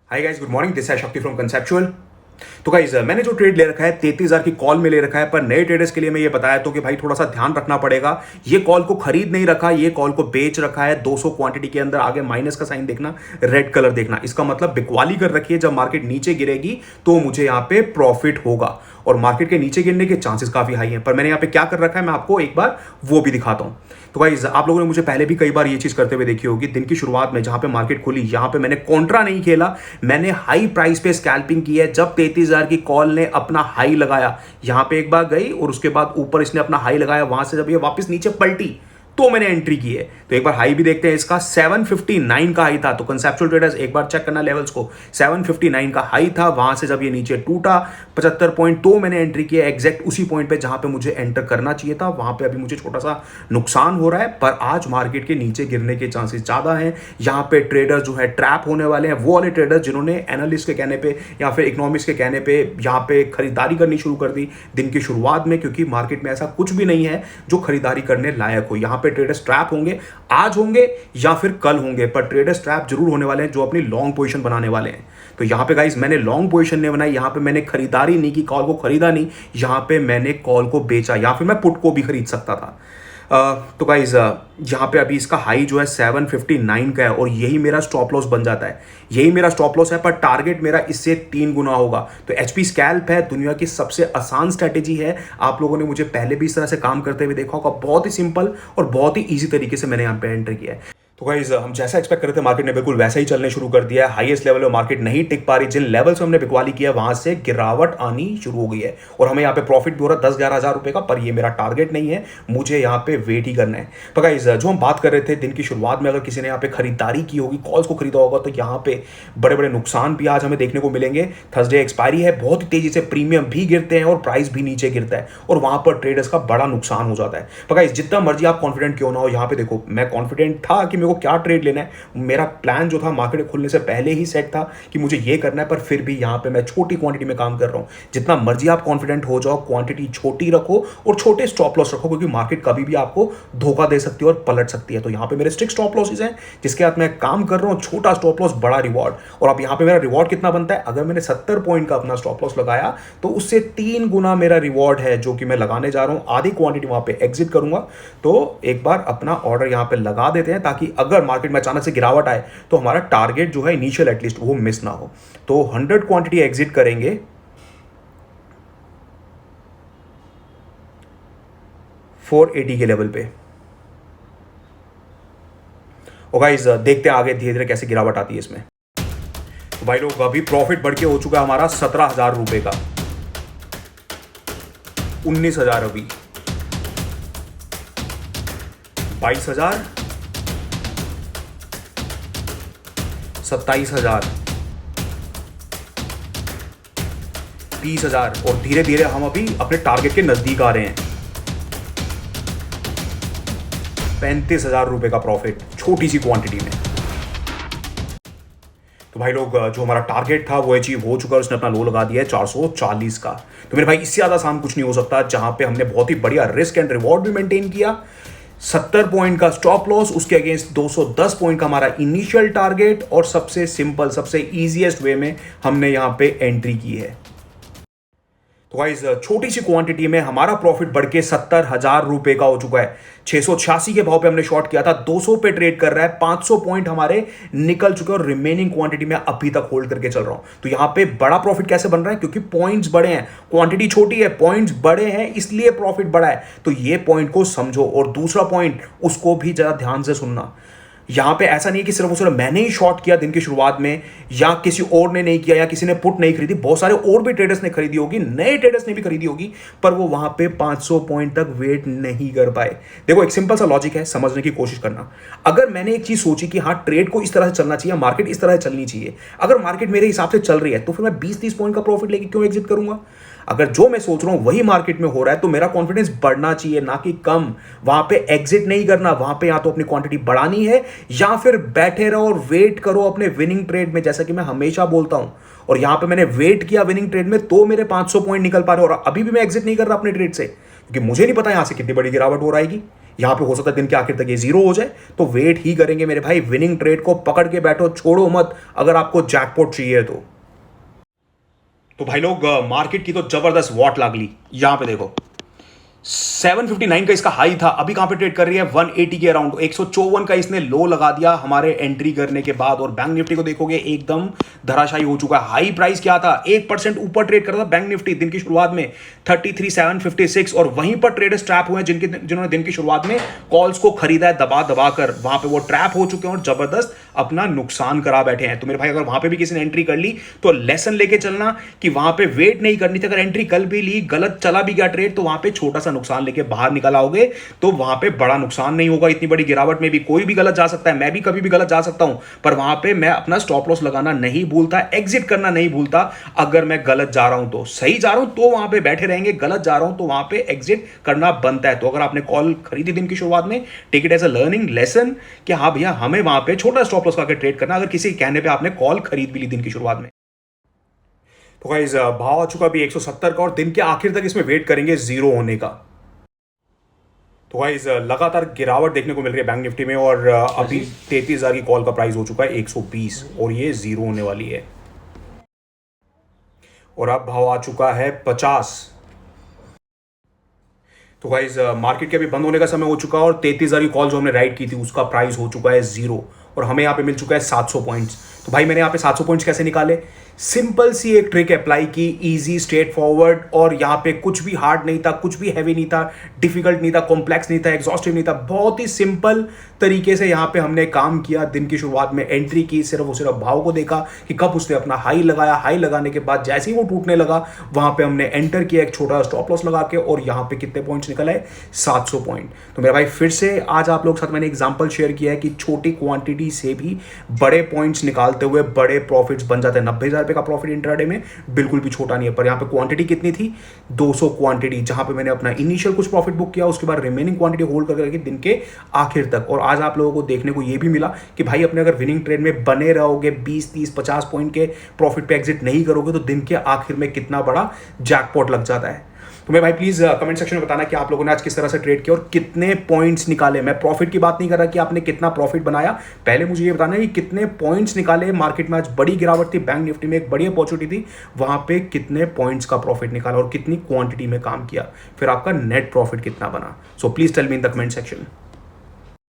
Hi guys, good morning. This है शक्ति from conceptual. तो गाइस, मैंने जो ट्रेड ले रखा है 33,000 की कॉल में ले रखा है, पर नए ट्रेडर्स के लिए मैं ये बताया तो कि भाई थोड़ा सा ध्यान रखना पड़ेगा। ये कॉल को खरीद नहीं रखा, ये कॉल को बेच रखा है। 200 क्वांटिटी के अंदर आगे माइनस का साइन देखना, रेड कलर देखना, इसका मतलब बिकवाली कर रखी है। जब मार्केट नीचे गिरेगी तो मुझे यहाँ पे प्रॉफिट होगा, और मार्केट के नीचे गिरने के चांसेस काफी हाई हैं। पर मैंने यहाँ पे क्या कर रखा है मैं आपको एक बार वो भी दिखाता हूँ। तो गाइस, आप लोगों ने मुझे पहले भी कई बार ये चीज करते हुए देखी होगी। दिन की शुरुआत में जहां पे मार्केट खुली, यहां पे मैंने कॉन्ट्रा नहीं खेला, मैंने हाई प्राइस पे स्कैल्पिंग की है। जब 33,000 की कॉल ने अपना हाई लगाया, यहां पे एक बार गई और उसके बाद ऊपर इसने अपना हाई लगाया, वहां से जब ये वापस नीचे पलटी तो मैंने एंट्री की है। तो एक बार हाई भी देखते हैं इसका। 759 का हाई था, तो कंसेप्चुअल ट्रेडर्स एक बार चेक करना लेवल्स को। 759 का हाई था, वहां से जब ये नीचे टूटा 75 पॉइंट, तो मैंने एंट्री की है एग्जैक्ट उसी पॉइंट पे जहां पे मुझे एंटर करना चाहिए था। वहां पे अभी मुझे छोटा सा नुकसान हो रहा है, पर आज मार्केट के नीचे गिरने के चांसेस ज्यादा हैं। यहां पे ट्रेडर्स जो है ट्रैप होने वाले हैं, वो वाले ट्रेडर्स जिन्होंने एनालिस्ट के कहने पे या फिर इकोनॉमिस्ट के कहने पे यहां पे खरीदारी करनी शुरू कर दी दिन की शुरुआत में, क्योंकि मार्केट में ऐसा कुछ भी नहीं है जो खरीदारी करने लायक हो। यहां पे ट्रेडर्स ट्रैप होंगे, आज होंगे या फिर कल होंगे, पर ट्रेडर्स ट्रैप जरूर होने वाले हैं जो अपनी लॉन्ग पोजीशन बनाने वाले हैं। तो यहां पे गाइस, मैंने लॉन्ग पोजीशन नहीं बनाई, यहां पे मैंने खरीदारी नहीं की, कॉल को खरीदा नहीं, यहां पे मैंने कॉल को बेचा, या फिर मैं पुट को भी खरीद सकता था। तो गाइज, यहाँ पे अभी इसका हाई जो है 759 का है, और यही मेरा स्टॉप लॉस बन जाता है। यही मेरा स्टॉप लॉस है, पर टारगेट मेरा इससे 3 गुना होगा। तो एचपी स्कैल्प है, दुनिया की सबसे आसान स्ट्रैटेजी है। आप लोगों ने मुझे पहले भी इस तरह से काम करते हुए देखा होगा। बहुत ही सिंपल और बहुत ही ईजी तरीके से मैंने यहाँ पे एंटर किया है। तो गाइज, हम जैसा एक्सपेक्ट कर रहे थे मार्केट ने बिल्कुल वैसा ही चलने शुरू कर दिया है। हाईएस्ट लेवल में मार्केट नहीं टिक पा रही, जिन लेवल से हमने बिकवाली किया वहां से गिरावट आनी शुरू हो गई है, और हमें यहाँ पे प्रॉफिट भी हो रहा है 10-11 हज़ार रुपए का। पर ये मेरा टारगेट नहीं है, मुझे यहाँ पे वेट ही करना है। पर गाइज, जो हम बात कर रहे थे दिन की शुरुआत में, अगर किसी ने यहाँ पे खरीदारी की होगी, कॉल्स को खरीदा होगा, तो यहाँ पे बड़े बड़े नुकसान भी आज हमें देखने को मिलेंगे। थर्सडे एक्सपायरी है, बहुत ही तेजी से प्रीमियम भी गिरते हैं और प्राइस भी नीचे गिरता है, और वहां पर ट्रेडर्स का बड़ा नुकसान हो जाता है। पर गाइज, जितना मर्जी आप कॉन्फिडेंट क्यों ना हो, यहाँ पे देखो मैं कॉन्फिडेंट था कि मेरे को क्या ट्रेड लेना है। मेरा प्लान जो था मार्केट खुलने से पहले ही सेट था कि मुझे ये करना है, पर फिर भी यहां पे मैं छोटी क्वांटिटी में काम कर रहा हूं। जितना मर्जी आप कॉन्फिडेंट हो जाओ, क्वांटिटी छोटी रखो और छोटे स्टॉप लॉस रखो, क्योंकि मार्केट कभी भी आपको धोखा दे सकती है और पलट सकती है। तो यहां पे मेरे स्ट्रिक्ट स्टॉप लॉसेस हैं जिसके साथ मैं काम कर रहा हूं। छोटा स्टॉप लॉस, बड़ा रिवॉर्ड। और अब यहां पे मेरा रिवॉर्ड कितना बनता है, अगर मैंने 70 पॉइंट का अपना स्टॉप लॉस लगाया तो उससे 3 गुना मेरा रिवॉर्ड है जो कि मैं लगाने जा रहा हूं। आधी क्वांटिटी वहां पे एग्जिट करूंगा। तो एक बार अपना ऑर्डर यहां पे लगा देते हैं, ताकि अगर मार्केट में अचानक से गिरावट आए तो हमारा टारगेट जो है इनिशियल एटलीस्ट वो मिस ना हो। तो 100 क्वांटिटी एग्जिट करेंगे 480 के लेवल पे। और गाइस, देखते हैं आगे धीरे धीरे कैसे गिरावट आती है इसमें। तो भाई लोग, अभी प्रॉफिट बढ़ के हो चुका है हमारा 17,000 रुपए का, 19,000, अभी 22,000, 27,000, 30,000, और धीरे धीरे हम अभी अपने टारगेट के नजदीक आ रहे हैं। 35,000 रुपए का प्रॉफिट छोटी सी क्वांटिटी में। तो भाई लोग, जो हमारा टारगेट था वो अचीव हो चुका है। उसने अपना लो लगा दिया है 440 का। तो मेरे भाई, इससे ज्यादा आसान कुछ नहीं हो सकता, जहां पे हमने बहुत ही बढ़िया रिस्क एंड रिवॉर्ड भी मेंटेन किया। 70 पॉइंट का स्टॉप लॉस, उसके अगेंस्ट 210 पॉइंट का हमारा इनिशियल टारगेट, और सबसे सिंपल, सबसे इजीएस्ट वे में हमने यहां पे एंट्री की है। तो गाइस, छोटी सी क्वांटिटी में हमारा प्रॉफिट बढ़ के 70,000 रुपए का हो चुका है। 686 के भाव पे हमने शॉर्ट किया था, 200 पे ट्रेड कर रहा है, 500 पॉइंट हमारे निकल चुके हैं, और रिमेनिंग क्वांटिटी में अभी तक होल्ड करके चल रहा हूं। तो यहां पे बड़ा प्रॉफिट कैसे बन रहा है, क्योंकि पॉइंट्स बड़े हैं, क्वांटिटी छोटी है, पॉइंट्स बड़े हैं, इसलिए प्रॉफिट बड़ा है। तो ये पॉइंट को समझो, और दूसरा पॉइंट उसको भी जरा ध्यान से सुनना। यहां पे ऐसा नहीं है कि सिर्फ और सिर्फ मैंने ही शॉर्ट किया दिन की शुरुआत में, या किसी और ने नहीं किया, या किसी ने पुट नहीं खरीदी। बहुत सारे और भी ट्रेडर्स ने खरीदी होगी, नए ट्रेडर्स ने भी खरीदी होगी, पर वो वहां पे 500 पॉइंट तक वेट नहीं कर पाए। देखो, एक सिंपल सा लॉजिक है, समझने की कोशिश करना। अगर मैंने एक चीज सोची कि हाँ, ट्रेड को इस तरह से चलना चाहिए, मार्केट इस तरह से चलनी चाहिए, अगर मार्केट मेरे हिसाब से चल रही है, तो फिर मैं 20-30 पॉइंट का प्रॉफिट लेके क्यों एग्जिट करूंगा। अगर जो मैं सोच रहा हूं वही मार्केट में हो रहा है, तो मेरा कॉन्फिडेंस बढ़ना चाहिए, ना कि कम। वहां पे एग्जिट नहीं करना, वहां पे या तो अपनी क्वांटिटी बढ़ानी है, या फिर बैठे रहो और वेट करो अपने विनिंग ट्रेड में, जैसा कि मैं हमेशा बोलता हूं। और यहां पे मैंने वेट किया विनिंग ट्रेड में, तो मेरे 500 पॉइंट निकल पा रहे, और अभी भी मैं एग्जिट नहीं कर रहा अपने ट्रेड से, क्योंकि मुझे नहीं पता यहां से कितनी बड़ी गिरावट हो रहेगी। यहां पे हो सकता है दिन के आखिर तक ये जीरो हो जाए, तो वेट ही करेंगे मेरे भाई। विनिंग ट्रेड को पकड़ के बैठो, छोड़ो मत अगर आपको जैकपॉट चाहिए तो भाई लोग मार्केट की तो जबरदस्त वॉट लागली। यहां पे देखो 759 का इसका हाई था, अभी कहां पे ट्रेड कर रही है 180 के अराउंड। 154 का इसने लो लगा दिया हमारे एंट्री करने के बाद। और बैंक निफ्टी को देखोगे एकदम धराशायी हो चुका है। हाई प्राइस क्या था, 1% ऊपर ट्रेड कर रहा था बैंक निफ्टी दिन की शुरुआत में 33,756, और वहीं पर ट्रेडर्स ट्रैप हुए हैं जिन्होंने दिन की शुरुआत में कॉल्स को खरीदा है दबा दबा कर। वहां पे वो ट्रैप हो चुके हैं और जबरदस्त अपना नुकसान करा बैठे हैं। तो मेरे भाई अगर वहां पे भी किसी ने एंट्री कर ली तो लेसन लेके चलना कि वहां पे वेट नहीं करनी थी। अगर एंट्री कल भी ली, गलत चला भी गया ट्रेड, तो वहां पे छोटा सा नुकसान लेके बाहर निकल आओगे तो वहां पे बड़ा नुकसान नहीं होगा। इतनी बड़ी गिरावट में भी कोई भी गलत जा सकता है, मैं भी कभी भी गलत जा सकता हूं, पर वहां पे मैं अपना स्टॉप लॉस लगाना नहीं भूलता, एग्जिट करना नहीं भूलता। अगर मैं गलत जा रहा हूं तो सही जा रहा हूं तो वहां पे बैठे रहेंगे, गलत जा रहा हूं तो वहां पे एग्जिट करना बनता है। तो अगर आपने कॉल खरीदी दिन की शुरुआत में, take it as a learning lesson कि हाँ भैया हमें वहां पे छोटा स्टॉप लॉस करके ट्रेड करना, अगर किसी कहने पे आपने कॉल खरीद भी ली दिन की शुरुआत में। तो गाइस भाव आ चुका अभी 170 का, और दिन के आखिर तक इसमें वेट करेंगे जीरो होने का। तो गाइस लगातार गिरावट देखने को मिल रही है बैंक निफ्टी में, और अभी 33,000 की कॉल का प्राइस हो चुका है 120, और ये जीरो होने वाली है। और अब भाव आ चुका है 50। तो गाइस मार्केट के अभी बंद होने का समय हो चुका है, और 33,000 की कॉल जो हमने राइट की थी उसका प्राइस हो चुका है जीरो, और हमें यहाँ पे मिल चुका है 700 पॉइंट्स। तो भाई मैंने यहाँ पे 700 पॉइंट्स कैसे निकाले, सिंपल सी एक ट्रिक अप्लाई की, इजी स्ट्रेट फॉरवर्ड, और यहाँ पे कुछ भी हार्ड नहीं था, कुछ भी हैवी नहीं था, डिफिकल्ट नहीं था, कॉम्प्लेक्स नहीं था, एग्जॉस्टिव नहीं था। बहुत ही सिंपल तरीके से यहाँ पे हमने काम किया। दिन की शुरुआत में एंट्री की, सिर्फ और सिर्फ भाव को देखा कि कब उसने अपना हाई लगाया, हाई लगाने के बाद जैसे ही वो टूटने लगा वहां पे हमने एंटर किया एक छोटा स्टॉप लॉस लगा के, और यहाँ पे कितने पॉइंट्स निकल आए 700 पॉइंट। तो मेरा भाई फिर से आज आप लोग साथ मैंने एग्जांपल शेयर किया है कि छोटी क्वांटिटी से भी बड़े पॉइंट्स निकालते हुए बड़े प्रॉफिट्स बन जाते हैं। 90,000 रुपए का प्रॉफिट इंट्राडे में बिल्कुल भी छोटा नहीं है। पर यहाँ पे क्वांटिटी कितनी थी, 200 क्वांटिटी, जहां पे मैंने अपना इनिशियल कुछ प्रॉफिट बुक किया, उसके बाद रिमेनिंग क्वांटिटी होल्ड करके रखी दिन के आखिर तक। और आज आप लोगों को देखने को यह भी मिला कि भाई अपने अगर विनिंग ट्रेड में बने रहोगे, 20, 30, 50 पॉइंट के प्रॉफिट पे एग्जिट नहीं करोगे तो दिन के आखिर में कितना बड़ा जैकपॉट लग जाता है। तो मैं भाई प्लीज कमेंट सेक्शन में बताना कि आप लोगों ने आज किस तरह से ट्रेड किया और कितने पॉइंट्स निकाले। मैं प्रॉफिट की बात नहीं कर रहा कि आपने कितना प्रॉफिट बनाया, पहले मुझे ये बताना है कि कितने पॉइंट्स निकाले। मार्केट में आज बड़ी गिरावट थी, बैंक निफ्टी में एक बड़ी अपॉर्चुनिटी थी, वहां पे कितने पॉइंट्स का प्रॉफिट निकाला और कितनी क्वांटिटी में काम किया, फिर आपका नेट प्रॉफिट कितना बना। So please tell me in the comment section.